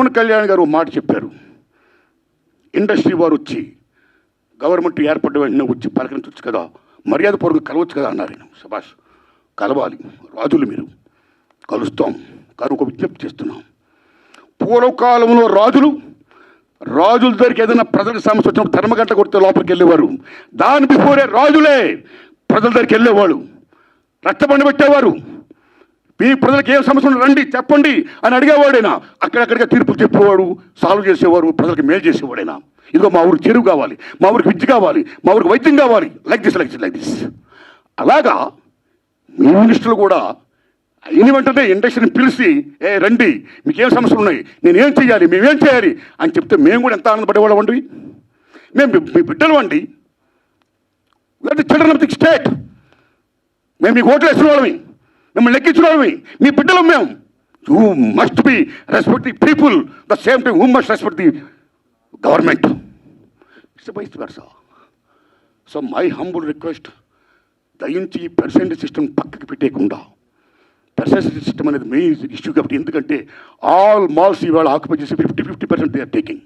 పవన్ కళ్యాణ్ గారు మాట చెప్పారు, ఇండస్ట్రీ వారు వచ్చి గవర్నమెంట్ ఏర్పడ్డ వెంటనే వచ్చి పలకరించవచ్చు కదా, మర్యాదపూర్వకంగా కలవచ్చు కదా అన్నారు. శభాష్, కలవాలి రాజులు, మీరు కలుస్తాం. కానీ ఒక విజ్ఞప్తి చేస్తున్నాం, పూర్వకాలంలో రాజుల దగ్గరికి ఏదైనా ప్రజలకు సమస్య వచ్చినప్పుడు ధర్మగంట కొడితే లోపలికి వెళ్ళేవారు. దాని బిఫోరే రాజులే ప్రజల దగ్గరికి వెళ్ళేవాళ్ళు, రక్తబండి పెట్టేవారు. మీ ప్రజలకు ఏం సమస్య రండి చెప్పండి అని అడిగేవాడైనా, అక్కడక్కడిగా తీర్పులు చెప్పేవాడు, సాల్వ్ చేసేవారు, ప్రజలకు మేలు చేసేవాడైనా. ఇదిగో మా ఊరికి చెరువు కావాలి, మా ఊరికి విద్య కావాలి, మా ఊరికి వైద్యం కావాలి, లైక్ దిస్. అలాగా మీ మినిస్టర్లు కూడా అయిన వెంటనే ఇండస్ట్రీని పిలిచి, రండి మీకేం సమస్యలు ఉన్నాయి, నేనేం చేయాలి, మేమేం చేయాలి అని చెప్తే మేము కూడా ఎంత ఆనందపడేవాళ్ళం అండి. మేము మీ బిడ్డలు అండి, the children of the state. మేము మీకు ఓట్లు వేసిన వాళ్ళమి, మిమ్మల్ని లెక్కించిన వాళ్ళమి, మీ బిడ్డలు మేము. You must be respect the people, the same time you must respect the government. It's vice versa. So my humble request, దయించి ఈ పర్సెంటేజ్ సిస్టమ్ పక్కకి పెట్టేయకుండా, పర్సెంటేజ్ సిస్టమ్ అనేది మెయిన్ ఇష్యూ కాబట్టి. ఎందుకంటే ఆల్ మాల్స్ ఇవాళ ఆక్యుపై చేసి 50% దే ఆర్ టేకింగ్.